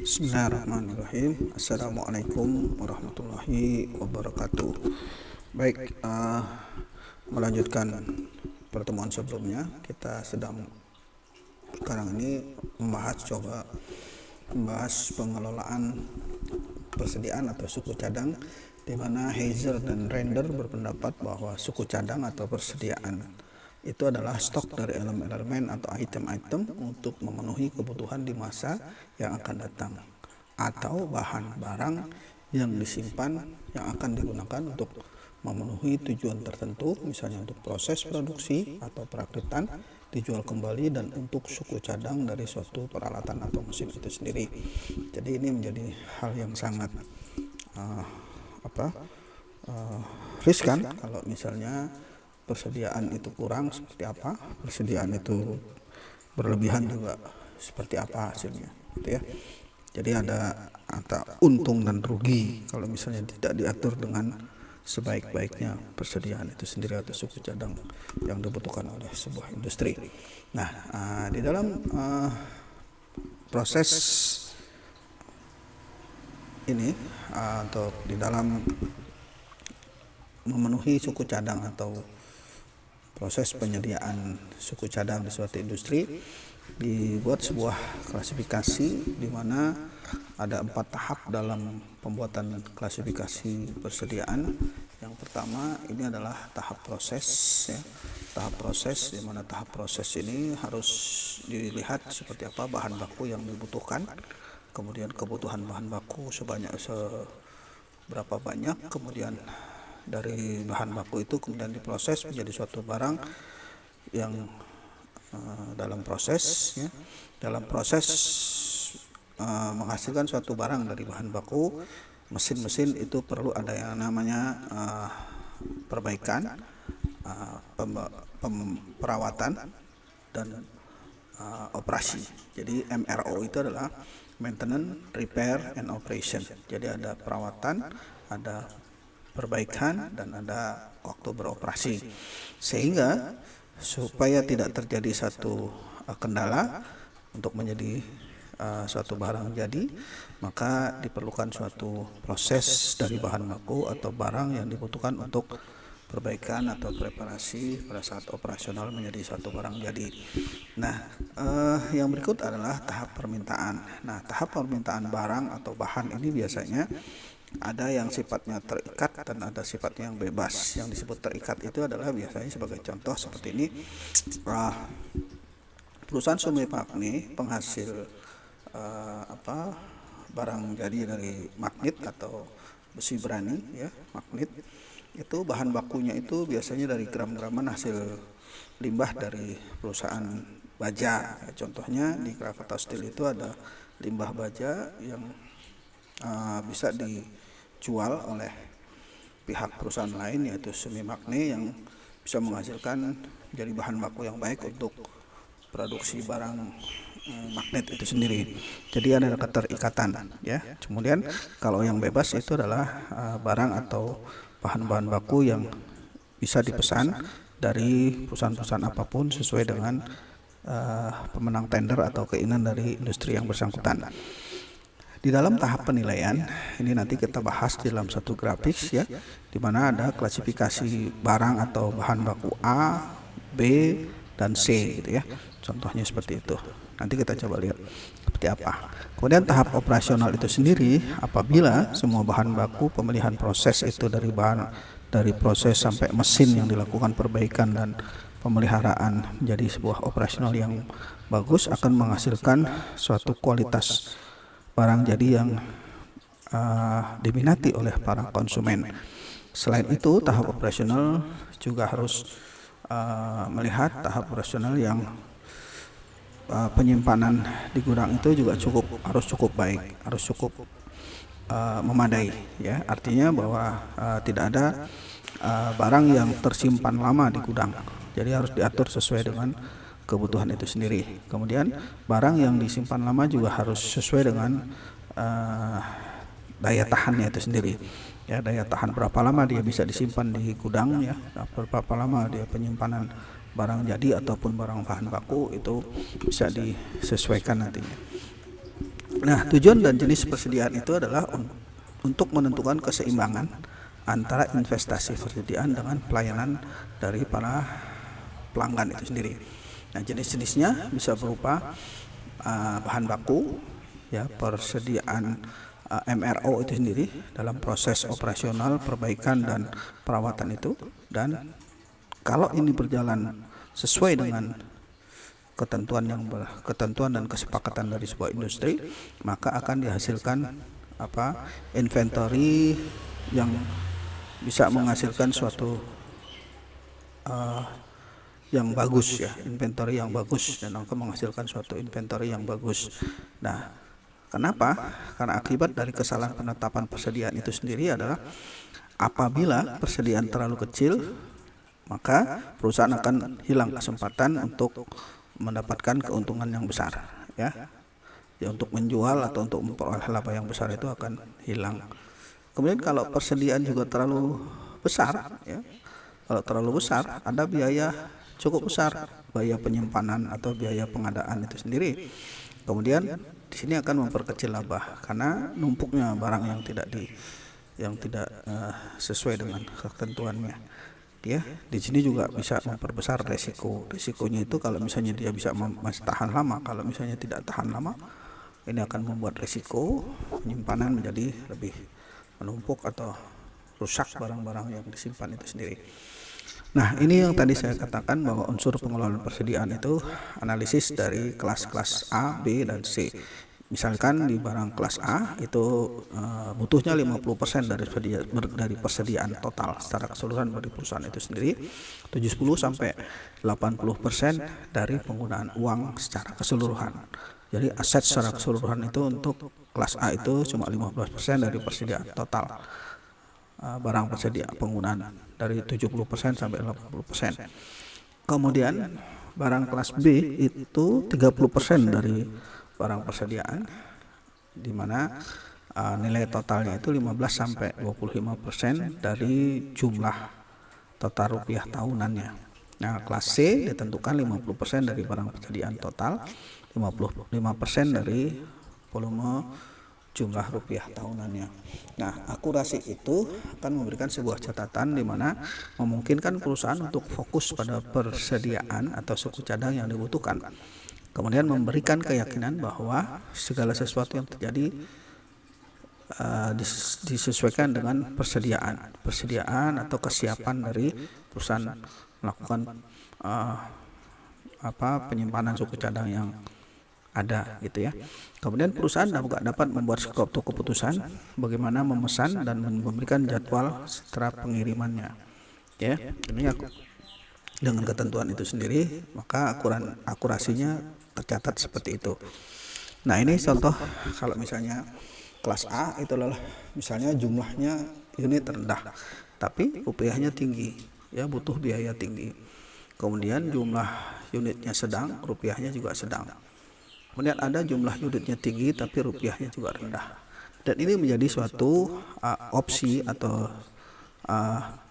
Bismillahirrahmanirrahim. Assalamualaikum warahmatullahi wabarakatuh. Baik, melanjutkan pertemuan sebelumnya, kita sedang sekarang ini membahas pengelolaan persediaan atau suku cadang, di mana Heiser dan Render berpendapat bahwa suku cadang atau persediaan itu adalah stok dari elemen-elemen atau item-item untuk memenuhi kebutuhan di masa yang akan datang, atau bahan barang yang disimpan yang akan digunakan untuk memenuhi tujuan tertentu, misalnya untuk proses produksi atau perakitan, dijual kembali, dan untuk suku cadang dari suatu peralatan atau mesin itu sendiri. Jadi ini menjadi hal yang sangat riskan kalau misalnya persediaan itu kurang, seperti apa, persediaan itu berlebihan juga seperti apa hasilnya, gitu ya. Jadi ada untung dan rugi kalau misalnya tidak diatur dengan sebaik-baiknya persediaan itu sendiri atau suku cadang yang dibutuhkan oleh sebuah industri. Nah, di dalam proses ini atau di dalam memenuhi suku cadang atau proses penyediaan suku cadang di suatu industri, dibuat sebuah klasifikasi di mana ada 4 tahap dalam pembuatan klasifikasi persediaan. Yang pertama ini adalah tahap proses, ya. Tahap proses, di mana tahap proses ini harus dilihat seperti apa bahan baku yang dibutuhkan, kemudian kebutuhan bahan baku seberapa banyak, kemudian dari bahan baku itu kemudian diproses menjadi suatu barang yang dalam proses menghasilkan suatu barang dari bahan baku. Mesin-mesin itu perlu ada yang namanya perbaikan, perawatan, dan operasi. Jadi MRO itu adalah maintenance, repair, and operation. Jadi ada perawatan, ada perbaikan, dan ada waktu beroperasi. Sehingga supaya tidak terjadi satu kendala untuk menjadi suatu barang jadi, maka diperlukan suatu proses dari bahan baku atau barang yang dibutuhkan untuk perbaikan atau preparasi pada saat operasional menjadi satu barang jadi. Nah, yang berikut adalah tahap permintaan. Nah, tahap permintaan barang atau bahan ini biasanya ada yang sifatnya terikat dan ada sifatnya yang bebas. Yang disebut terikat itu adalah biasanya sebagai contoh seperti ini, perusahaan Sumi Magni penghasil barang jadi dari magnet atau besi berani, ya, magnet. Itu bahan bakunya itu biasanya dari gram-graman hasil limbah dari perusahaan baja. Contohnya di Krakatau Steel itu ada limbah baja yang bisa dijual oleh pihak perusahaan lain, yaitu Sumi Magni, yang bisa menghasilkan jadi bahan baku yang baik untuk produksi barang magnet itu sendiri. Jadi ada keterikatan, ya. Kemudian kalau yang bebas itu adalah barang atau bahan-bahan baku yang bisa dipesan dari perusahaan-perusahaan apapun sesuai dengan pemenang tender atau keinginan dari industri yang bersangkutan. Di dalam tahap penilaian ini nanti kita bahas di dalam satu grafis, ya, di mana ada klasifikasi barang atau bahan baku A, B, dan C, gitu ya. Contohnya seperti itu. Nanti kita coba lihat seperti apa. Kemudian tahap operasional itu sendiri, apabila semua bahan baku pemilihan proses itu dari proses sampai mesin yang dilakukan perbaikan dan pemeliharaan menjadi sebuah operasional yang bagus, akan menghasilkan suatu kualitas barang jadi yang diminati oleh para konsumen. Selain itu, tahap operasional juga harus melihat tahap operasional yang penyimpanan di gudang itu juga harus cukup baik, harus cukup memadai, ya. Artinya bahwa tidak ada barang yang tersimpan lama di gudang. Jadi harus diatur sesuai dengan kebutuhan itu sendiri. Kemudian barang yang disimpan lama juga harus sesuai dengan daya tahannya itu sendiri. Ya, daya tahan berapa lama dia bisa disimpan di gudang, ya, berapa lama dia penyimpanan barang jadi ataupun barang bahan baku itu bisa disesuaikan nantinya. Nah, tujuan dan jenis persediaan itu adalah untuk menentukan keseimbangan antara investasi persediaan dengan pelayanan dari para pelanggan itu sendiri. Nah, jenis-jenisnya bisa berupa bahan baku, ya, persediaan MRO itu sendiri dalam proses operasional, perbaikan dan perawatan itu, dan kalau ini berjalan sesuai dengan ketentuan dan kesepakatan dari sebuah industri, maka akan dihasilkan inventory yang bisa menghasilkan suatu yang bagus, ya, inventory yang bagus, dan akan menghasilkan suatu inventory yang bagus. Nah, kenapa? Karena akibat dari kesalahan penetapan persediaan itu sendiri adalah apabila persediaan terlalu kecil, maka perusahaan akan hilang kesempatan untuk mendapatkan keuntungan yang besar, ya untuk menjual atau untuk memperoleh laba yang besar itu akan hilang. Kemudian kalau persediaan juga terlalu besar, ya, kalau terlalu besar ada biaya cukup besar, biaya penyimpanan atau biaya pengadaan itu sendiri. Kemudian di sini akan memperkecil laba karena numpuknya barang yang tidak sesuai dengan ketentuannya. Ya, di sini juga bisa memperbesar resikonya itu. Kalau misalnya dia bisa masih tahan lama, kalau misalnya tidak tahan lama, ini akan membuat resiko penyimpanan menjadi lebih menumpuk atau rusak barang-barang yang disimpan itu sendiri. Nah, ini yang tadi saya katakan bahwa unsur pengelolaan persediaan itu analisis dari kelas-kelas A, B, dan C. Misalkan di barang kelas A itu butuhnya 50% dari persediaan total secara keseluruhan dari perusahaan itu sendiri, 70 sampai 80% dari penggunaan uang secara keseluruhan. Jadi aset secara keseluruhan itu untuk kelas A itu cuma 15% dari persediaan total barang persediaan penggunaan, dari 70% sampai 80%. Kemudian barang kelas B itu 30% dari barang persediaan, di mana nilai totalnya itu 15 sampai 25% dari jumlah total rupiah tahunannya. Nah, kelas C ditentukan 50% dari barang persediaan total, 55% dari volume jumlah rupiah tahunannya. Nah, akurasi itu akan memberikan sebuah catatan di mana memungkinkan perusahaan untuk fokus pada persediaan atau suku cadang yang dibutuhkan. Kemudian memberikan keyakinan bahwa segala sesuatu yang terjadi disesuaikan dengan persediaan atau kesiapan dari perusahaan melakukan penyimpanan suku cadang yang ada, gitu ya. Kemudian perusahaan juga dapat membuat suatu keputusan bagaimana memesan dan memberikan jadwal setelah pengirimannya. Ya, ini dengan ketentuan itu sendiri, maka akurasinya tercatat seperti itu. Nah, ini contoh kalau misalnya kelas A itu adalah misalnya jumlahnya unit rendah, tapi rupiahnya tinggi, ya, butuh biaya tinggi. Kemudian jumlah unitnya sedang, rupiahnya juga sedang. Kemudian ada jumlah unitnya tinggi tapi rupiahnya juga rendah. Dan ini menjadi suatu opsi atau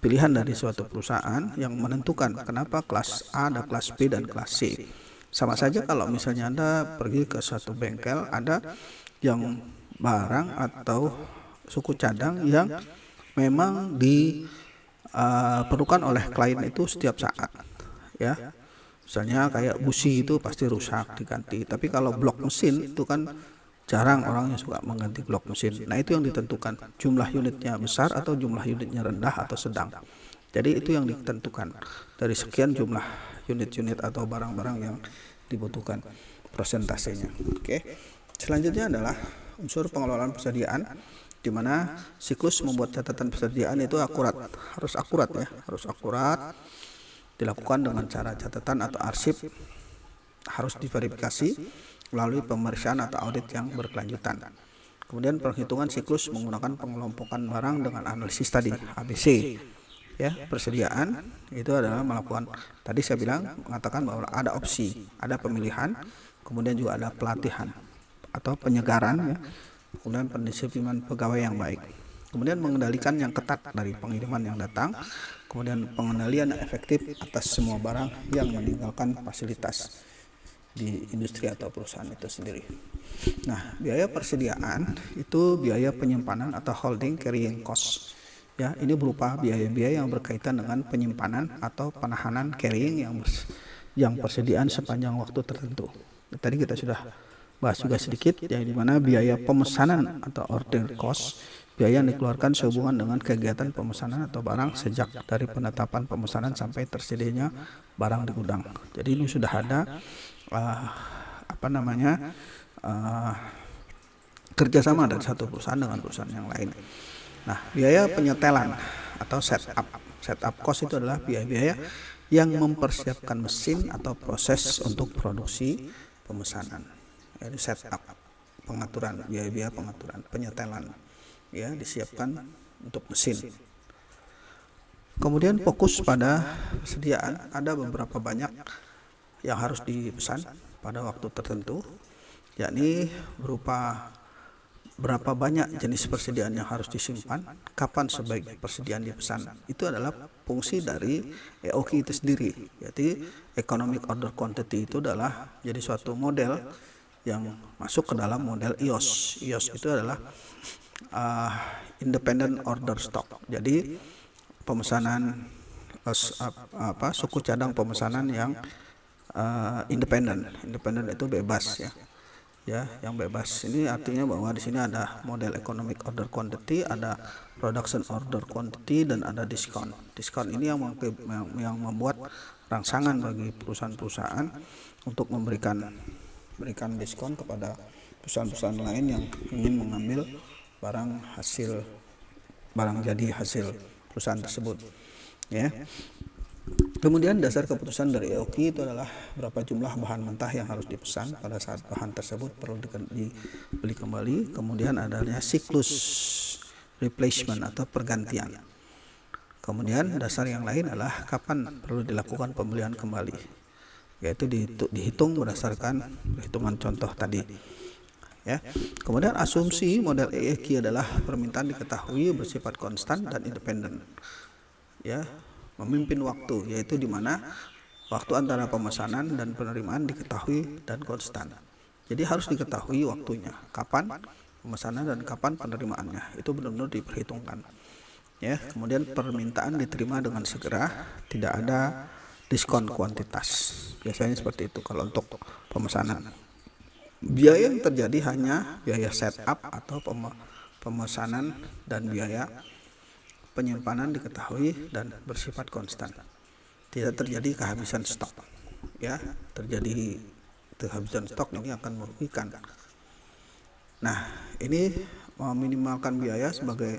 pilihan dari suatu perusahaan yang menentukan kenapa kelas A ada kelas B dan kelas C. Sama saja kalau misalnya Anda pergi ke suatu bengkel, ada yang barang atau suku cadang yang memang diperlukan oleh klien itu setiap saat, ya. Misalnya kayak busi itu pasti rusak diganti, tapi kalau blok mesin itu kan jarang orang yang suka mengganti blok mesin. Nah, itu yang ditentukan, jumlah unitnya besar atau jumlah unitnya rendah atau sedang. Jadi itu yang ditentukan dari sekian jumlah unit-unit atau barang-barang yang dibutuhkan, persentasenya. Oke. Selanjutnya adalah unsur pengelolaan persediaan, di mana siklus membuat catatan persediaan itu harus akurat, ya, harus akurat. Dilakukan dengan cara catatan atau arsip, harus diverifikasi melalui pemeriksaan atau audit yang berkelanjutan. Kemudian perhitungan siklus menggunakan pengelompokan barang dengan analisis tadi ABC, ya. Persediaan itu adalah melakukan, tadi saya mengatakan bahwa ada opsi, ada pemilihan, kemudian juga ada pelatihan atau penyegaran, ya. Kemudian pendisiplinan pegawai yang baik. Kemudian mengendalikan yang ketat dari pengiriman yang datang, kemudian pengendalian yang efektif atas semua barang yang meninggalkan fasilitas. di industri atau perusahaan itu sendiri. Nah, biaya persediaan itu biaya penyimpanan atau holding carrying cost. Ya, ini berupa biaya-biaya yang berkaitan dengan penyimpanan atau penahanan carrying yang persediaan sepanjang waktu tertentu. Tadi kita sudah bahas juga sedikit, yang dimana biaya pemesanan atau order cost, biaya yang dikeluarkan sehubungan dengan kegiatan pemesanan atau barang sejak dari penetapan pemesanan sampai tersedianya barang di gudang. Jadi ini sudah ada kerjasama dari satu perusahaan dengan perusahaan yang lain. Nah, biaya penyetelan atau setup cost itu adalah biaya-biaya yang mempersiapkan mesin atau proses untuk produksi pemesanan. Jadi setup, pengaturan, biaya-biaya pengaturan, penyetelan, ya, disiapkan untuk mesin. Kemudian fokus pada persediaan, ada beberapa banyak yang harus dipesan pada waktu tertentu, yakni berupa berapa banyak jenis persediaan yang harus disimpan, kapan sebaiknya persediaan dipesan. Itu adalah fungsi dari EOQ itu sendiri. Jadi economic order quantity itu adalah jadi suatu model yang masuk ke dalam model IOS. IOS itu adalah independent order stock. Jadi pemesanan suku cadang pemesanan yang independen itu bebas, ya, yang bebas. Ini artinya bahwa di sini ada model economic order quantity, ada production order quantity, dan ada diskon. Diskon ini yang membuat rangsangan bagi perusahaan-perusahaan untuk memberikan diskon kepada perusahaan-perusahaan lain yang ingin mengambil barang jadi hasil perusahaan tersebut, ya. Kemudian dasar keputusan dari EOQ itu adalah berapa jumlah bahan mentah yang harus dipesan pada saat bahan tersebut perlu dibeli kembali. Kemudian adanya siklus replacement atau pergantian. Kemudian dasar yang lain adalah kapan perlu dilakukan pembelian kembali, yaitu dihitung berdasarkan perhitungan contoh tadi, ya. Kemudian asumsi model EOQ adalah permintaan diketahui bersifat konstan dan independen, ya, memimpin waktu, yaitu di mana waktu antara pemesanan dan penerimaan diketahui dan konstan. Jadi harus diketahui waktunya, kapan pemesanan dan kapan penerimaannya, itu benar-benar diperhitungkan, ya. Kemudian permintaan diterima dengan segera, tidak ada diskon kuantitas, biasanya seperti itu kalau untuk pemesanan. Biaya yang terjadi hanya biaya setup atau pemesanan dan biaya penyimpanan diketahui dan bersifat konstan. Tidak terjadi kehabisan stok, ya. Terjadi kehabisan stok ini akan merugikan. Nah, ini meminimalkan biaya sebagai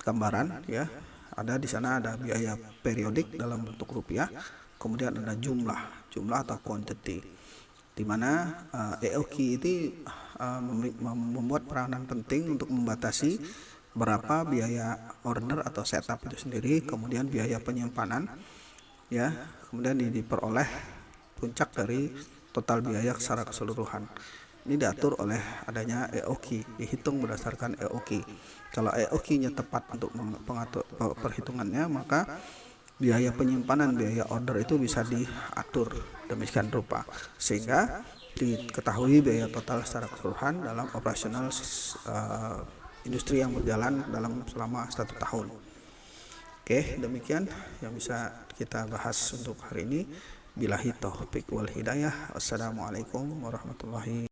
gambaran, ya. Ada di sana ada biaya periodik dalam bentuk rupiah, kemudian ada jumlah atau quantity, di mana EOQ ini membuat peranan penting untuk membatasi berapa biaya order atau setup itu sendiri, kemudian biaya penyimpanan, ya, kemudian diperoleh puncak dari total biaya secara keseluruhan. Ini diatur oleh adanya EOQ, dihitung berdasarkan EOQ. Kalau EOQ-nya tepat untuk pengatur perhitungannya, maka biaya penyimpanan, biaya order itu bisa diatur demikian rupa sehingga diketahui biaya total secara keseluruhan dalam operasional industri yang berjalan selama 1 tahun. Oke, demikian yang bisa kita bahas untuk hari ini. Billahi taufiq wal hidayah. Wassalamualaikum warahmatullahi